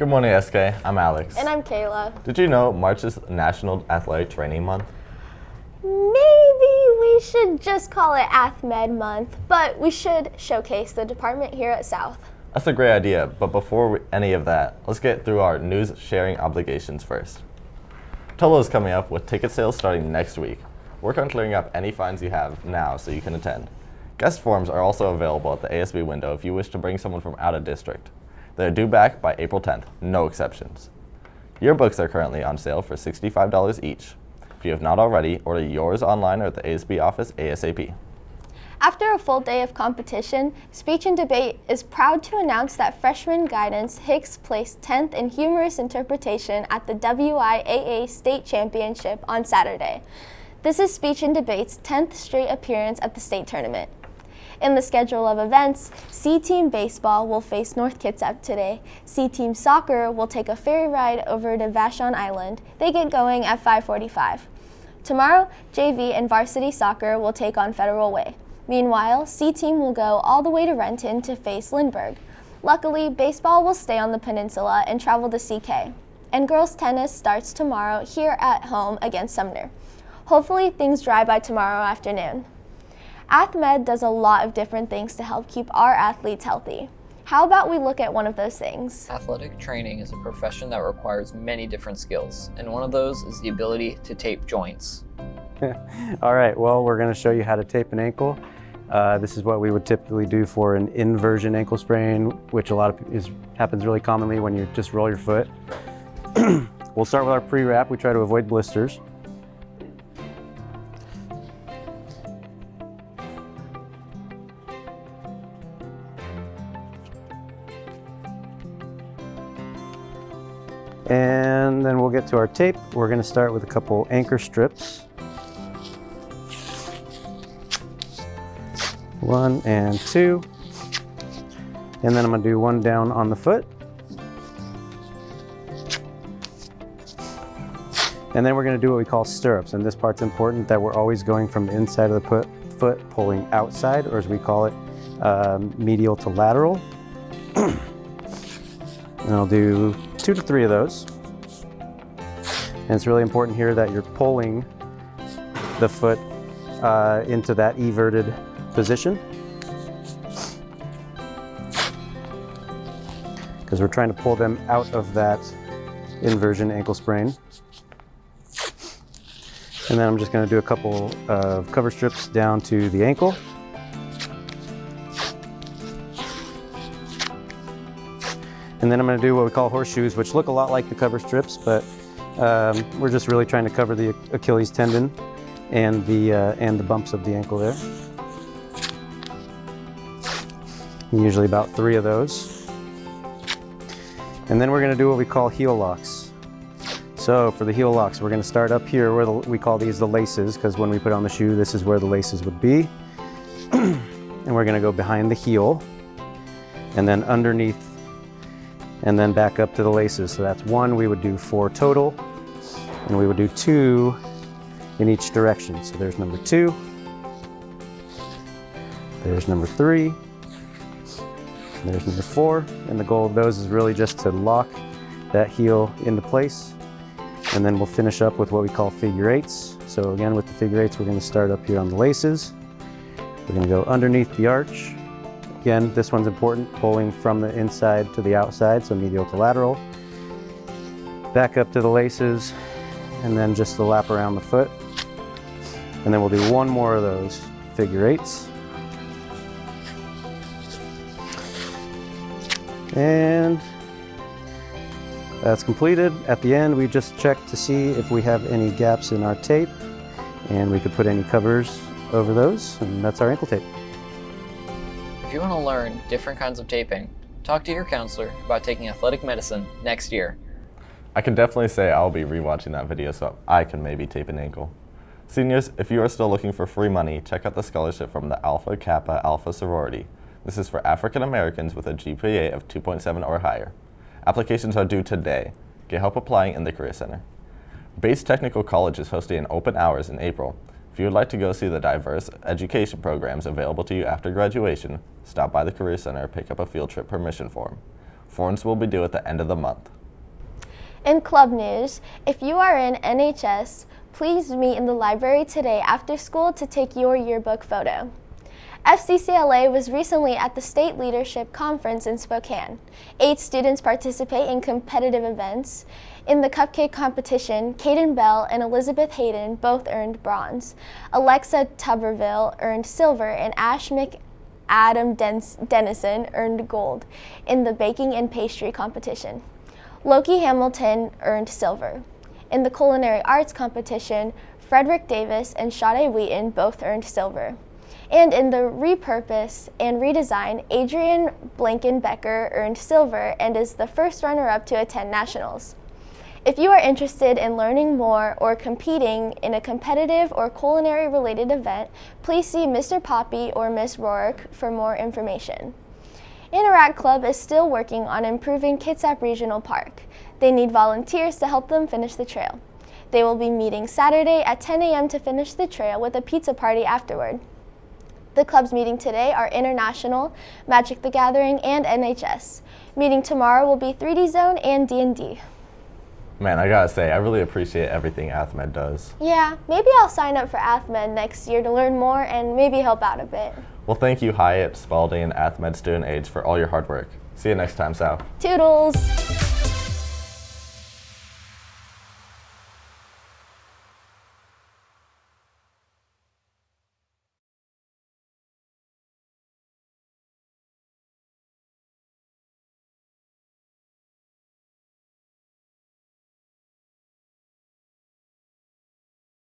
Good morning, SK. I'm Alex. And I'm Kayla. Did you know March is National Athletic Training Month? Maybe we should just call it AthMed Month, but we should showcase the department here at South. That's a great idea, but before any of that, let's get through our news sharing obligations first. Tolo is coming up with ticket sales starting next week. Work on clearing up any fines you have now so you can attend. Guest forms are also available at the ASB window if you wish to bring someone from out of district. They're due back by April 10th, no exceptions. Yearbooks are currently on sale for $65 each. If you have not already, order yours online or at the ASB office ASAP. After a full day of competition, Speech and Debate is proud to announce that freshman guidance Hicks placed 10th in humorous interpretation at the WIAA State Championship on Saturday. This is Speech and Debate's 10th straight appearance at the state tournament. In the schedule of events, C-Team Baseball will face North Kitsap today. C-Team Soccer will take a ferry ride over to Vashon Island. They get going at 5:45. Tomorrow, JV and Varsity Soccer will take on Federal Way. Meanwhile, C-Team will go all the way to Renton to face Lindbergh. Luckily, baseball will stay on the peninsula and travel to CK. And girls tennis starts tomorrow here at home against Sumner. Hopefully, things dry by tomorrow afternoon. AthMed does a lot of different things to help keep our athletes healthy. How about we look at one of those things? Athletic training is a profession that requires many different skills, and one of those is the ability to tape joints. All right, well, we're going to show you how to tape an ankle. This is what we would typically do for an inversion ankle sprain, which happens really commonly when you just roll your foot. We'll start with our pre-wrap. We try to avoid blisters. And then we'll get to our tape. We're going to start with a couple anchor strips. 1 and 2. And then I'm going to do one down on the foot. And then we're going to do what we call stirrups. And this part's important, that we're always going from the inside of the foot pulling outside, or as we call it, medial to lateral. And I'll do 2 to 3 of those. And it's really important here that you're pulling the foot into that everted position, because we're trying to pull them out of that inversion ankle sprain. And then I'm just going to do a couple of cover strips down to the ankle. And then I'm going to do what we call horseshoes, which look a lot like the cover strips, but we're just really trying to cover the Achilles tendon and the bumps of the ankle there. Usually about 3 of those. And then we're going to do what we call heel locks. So for the heel locks, we're going to start up here where we call these the laces, because when we put on the shoe, this is where the laces would be. And we're going to go behind the heel and then underneath, and then back up to the laces. So that's 1, we would do 4 total, and we would do 2 in each direction. So there's number 2, there's number 3, there's number 4, and the goal of those is really just to lock that heel into place. And then we'll finish up with what we call figure 8s. So again, with the figure 8s, we're going to start up here on the laces. We're going to go underneath the arch. Again, this one's important, pulling from the inside to the outside, so medial to lateral. Back up to the laces, and then just the lap around the foot. And then we'll do 1 more of those figure 8s. And that's completed. At the end, we just check to see if we have any gaps in our tape, and we could put any covers over those, and that's our ankle tape. If you want to learn different kinds of taping, talk to your counselor about taking athletic medicine next year. I can definitely say I'll be rewatching that video so I can maybe tape an ankle. Seniors, if you are still looking for free money, check out the scholarship from the Alpha Kappa Alpha sorority. This is for African Americans with a GPA of 2.7 or higher. Applications are due today. Get help applying in the Career Center. Bates Technical College is hosting an open hours in April. If you would like to go see the diverse education programs available to you after graduation, stop by the Career Center and pick up a field trip permission form. Forms will be due at the end of the month. In club news, if you are in NHS, please meet in the library today after school to take your yearbook photo. FCCLA was recently at the State Leadership Conference in Spokane. 8 students participate in competitive events. In the cupcake competition, Caden Bell and Elizabeth Hayden both earned bronze. Alexa Tuberville earned silver, and Ash McAdam Dennison earned gold in the baking and pastry competition. Loki Hamilton earned silver. In the culinary arts competition, Frederick Davis and Sade Wheaton both earned silver. And in the repurpose and redesign, Adrian Blankenbecker earned silver and is the first runner-up to attend nationals. If you are interested in learning more or competing in a competitive or culinary-related event, please see Mr. Poppy or Ms. Rourke for more information. Interact Club is still working on improving Kitsap Regional Park. They need volunteers to help them finish the trail. They will be meeting Saturday at 10 a.m. to finish the trail with a pizza party afterward. The clubs meeting today are International, Magic the Gathering, and NHS. Meeting tomorrow will be 3D Zone and D&D. Man, I gotta say, I really appreciate everything AthMed does. Yeah, maybe I'll sign up for AthMed next year to learn more and maybe help out a bit. Well, thank you, Hyatt, Spalding, and AthMed Student Aids for all your hard work. See you next time, South. Toodles!